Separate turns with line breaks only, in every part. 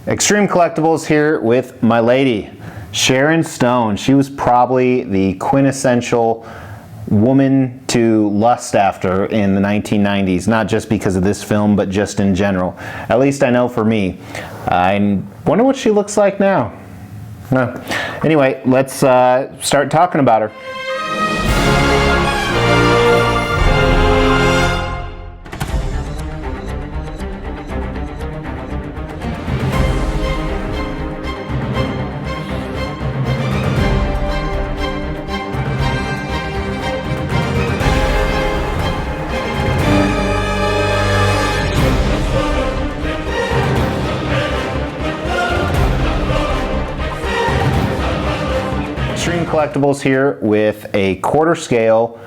Xtreme Collectibles here with my lady, Sharon Stone. She was probably the quintessential woman to lust after in the 1990s, not just because of this film, but just in general. At least I know for me. I wonder what she looks like now. Anyway, let's start talking about her. Xtreme Collectibles here with a quarter scale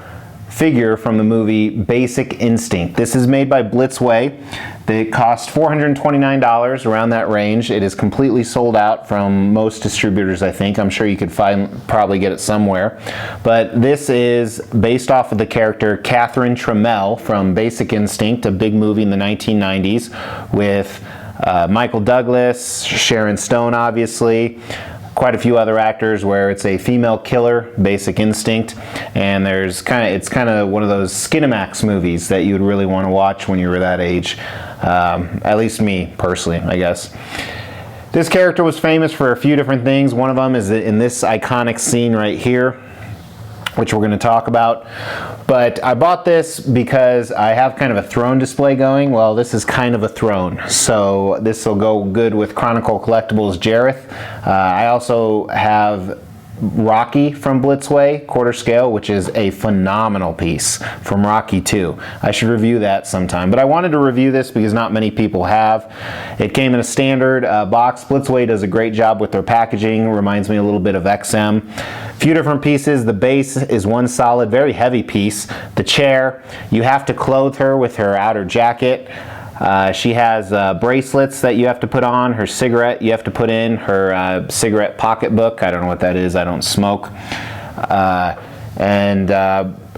figure from the movie Basic Instinct. This is made by Blitzway. It cost $429, around that range. It is completely sold out from most distributors, I think. I'm sure you could probably get it somewhere. But this is based off of the character Catherine Trammell from Basic Instinct, a big movie in the 1990s with Michael Douglas, Sharon Stone, obviously, quite a few other actors, where it's a female killer, Basic Instinct, and it's kind of one of those Skinamax movies that you would really want to watch when you were that age. At least me, personally, I guess. This character was famous for a few different things. One of them is in this iconic scene right here, which we're going to talk about. But I bought this because I have kind of a throne display going. Well, this is kind of a throne, so this will go good with Chronicle Collectibles Jareth. I also have Rocky from Blitzway, quarter scale, which is a phenomenal piece from Rocky 2. I should review that sometime, but I wanted to review this because not many people have. It came in a standard box. Blitzway does a great job with their packaging. Reminds me a little bit of XM. Few different pieces. The base is one solid, very heavy piece. The chair, you have to clothe her with her outer jacket. She has bracelets that you have to put on, her cigarette you have to put in, her cigarette pocketbook. I don't know what that is, I don't smoke.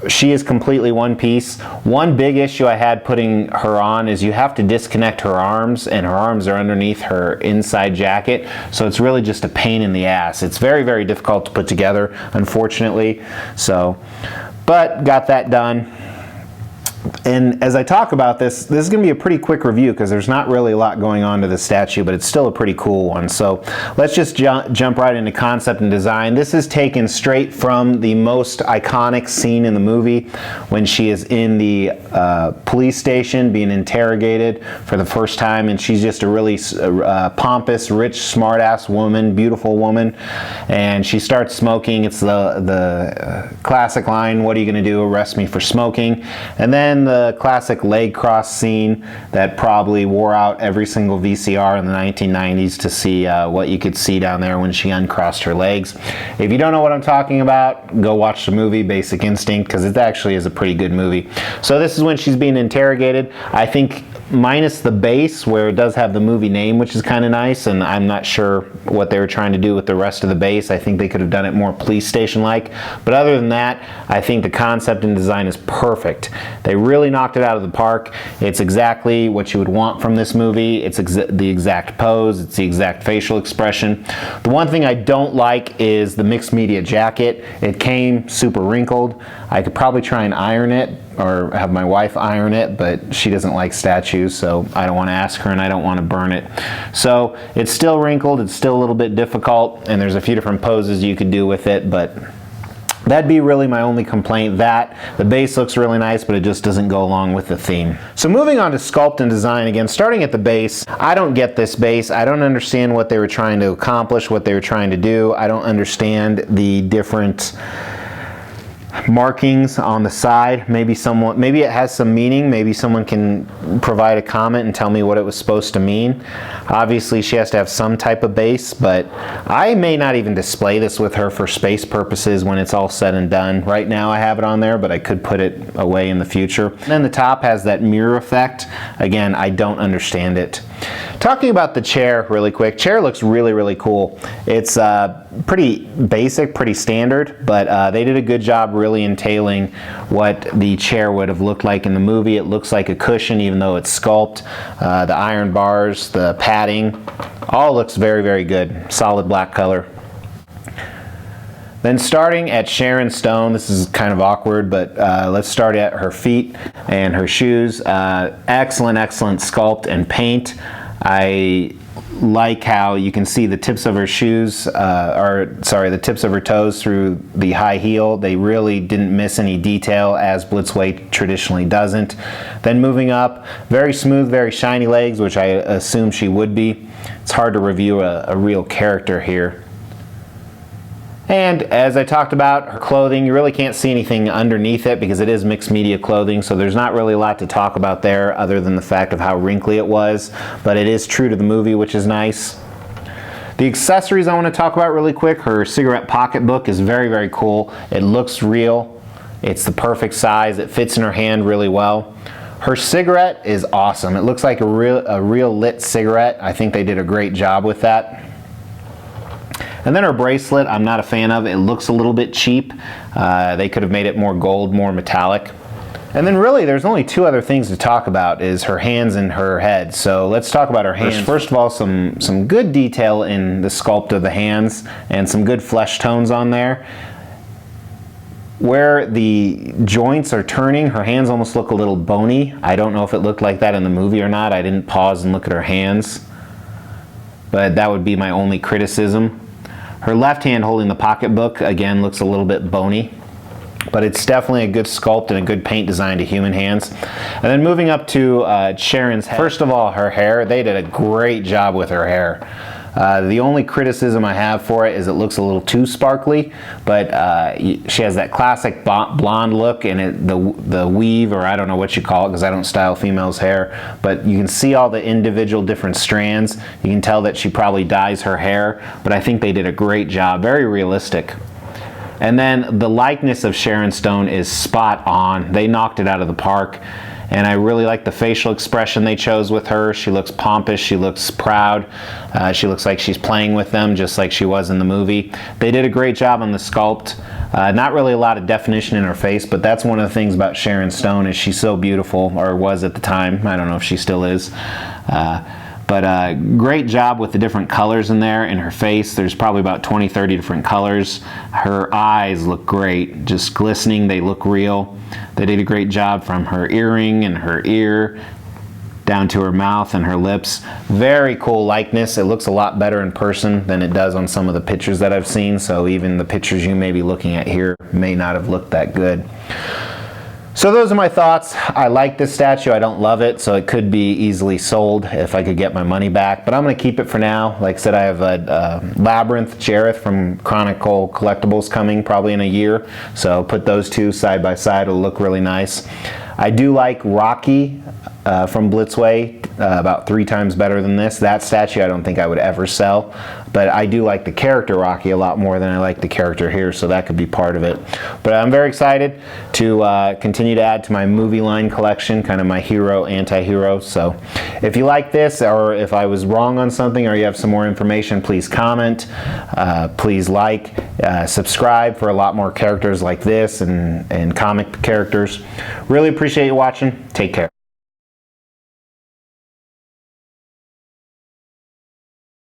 She is completely one piece. One big issue I had putting her on is you have to disconnect her arms, and her arms are underneath her inside jacket, so it's really just a pain in the ass. It's very, very difficult to put together, unfortunately. But got that done. And as I talk about this is going to be a pretty quick review because there's not really a lot going on to the statue, but it's still a pretty cool one. So let's just jump right into concept and design. This is taken straight from the most iconic scene in the movie when she is in the police station being interrogated for the first time, and she's just a really pompous, rich, smart-ass woman, beautiful woman, and she starts smoking. It's the classic line, "What are you going to do? Arrest me for smoking?" And then the classic leg cross scene that probably wore out every single VCR in the 1990s to see what you could see down there when she uncrossed her legs. If you don't know what I'm talking about, go watch the movie Basic Instinct, because it actually is a pretty good movie. So this is when she's being interrogated. I think minus the base, where it does have the movie name, which is kind of nice, and I'm not sure what they were trying to do with the rest of the base. I think they could have done it more police station-like. But other than that, I think the concept and design is perfect. They really knocked it out of the park. It's exactly what you would want from this movie. It's the exact pose. It's the exact facial expression. The one thing I don't like is the mixed media jacket. It came super wrinkled. I could probably try and iron it, or have my wife iron it, but she doesn't like statues, so I don't want to ask her, and I don't want to burn it. So it's still wrinkled, it's still a little bit difficult, and there's a few different poses you could do with it, but that'd be really my only complaint. The base looks really nice, but it just doesn't go along with the theme. So moving on to sculpt and design, again, starting at the base, I don't get this base. I don't understand what they were trying to accomplish, what they were trying to do. I don't understand the different markings on the side. Maybe it has some meaning. Maybe someone can provide a comment and tell me what it was supposed to mean. Obviously she has to have some type of base, but I may not even display this with her for space purposes when it's all said and done. Right now I have it on there, but I could put it away in the future. And then the top has that mirror effect. Again, I don't understand it. Talking about the chair really quick, chair looks really, really cool. It's pretty basic, pretty standard, but they did a good job really entailing what the chair would have looked like in the movie. It looks like a cushion even though it's sculpt. The iron bars, the padding, all looks very, very good. Solid black color. Then starting at Sharon Stone, this is kind of awkward, but let's start at her feet and her shoes. Excellent, excellent sculpt and paint. I like how you can see the tips of her shoes, the tips of her toes through the high heel. They really didn't miss any detail, as Blitzway traditionally doesn't. Then moving up, very smooth, very shiny legs, which I assume she would be. It's hard to review a real character here. And as I talked about, her clothing, you really can't see anything underneath it because it is mixed media clothing, so there's not really a lot to talk about there other than the fact of how wrinkly it was, but it is true to the movie, which is nice. The accessories I want to talk about really quick, her cigarette pocketbook is very, very cool. It looks real. It's the perfect size. It fits in her hand really well. Her cigarette is awesome. It looks like a real lit cigarette. I think they did a great job with that. And then her bracelet, I'm not a fan of. It looks a little bit cheap. They could have made it more gold, more metallic. And then really there's only two other things to talk about, is her hands and her head. So let's talk about her hands. First of all, some good detail in the sculpt of the hands and some good flesh tones on there. Where the joints are turning, her hands almost look a little bony. I don't know if it looked like that in the movie or not. I didn't pause and look at her hands, but that would be my only criticism. Her left hand holding the pocketbook, again, looks a little bit bony, but it's definitely a good sculpt and a good paint design to human hands. And then moving up to Sharon's head. First of all, her hair, they did a great job with her hair. The only criticism I have for it is it looks a little too sparkly, but she has that classic blonde look, and the weave, or I don't know what you call it because I don't style females' hair, but you can see all the individual different strands. You can tell that she probably dyes her hair, but I think they did a great job, very realistic. And then the likeness of Sharon Stone is spot on. They knocked it out of the park. And I really like the facial expression they chose with her. She looks pompous, she looks proud, she looks like she's playing with them just like she was in the movie. They did a great job on the sculpt. Not really a lot of definition in her face, but that's one of the things about Sharon Stone, is she's so beautiful, or was at the time. I don't know if she still is. But great job with the different colors in there in her face. There's probably about 20-30 different colors. Her eyes look great, just glistening, they look real. They did a great job from her earring and her ear down to her mouth and her lips. Very cool likeness. It looks a lot better in person than it does on some of the pictures that I've seen, so even the pictures you may be looking at here may not have looked that good. So those are my thoughts. I like this statue. I don't love it, so it could be easily sold if I could get my money back. But I'm going to keep it for now. Like I said, I have a Labyrinth Jareth from Chronicle Collectibles coming probably in a year. So put those two side by side. It'll look really nice. I do like Rocky from Blitzway, about 3 times better than this. That statue I don't think I would ever sell, but I do like the character Rocky a lot more than I like the character here, so that could be part of it. But I'm very excited to continue to add to my movie line collection, kind of my hero, anti-hero. So if you like this, or if I was wrong on something, or you have some more information, please comment, please like, subscribe for a lot more characters like this and comic characters. Really appreciate you watching. Take care.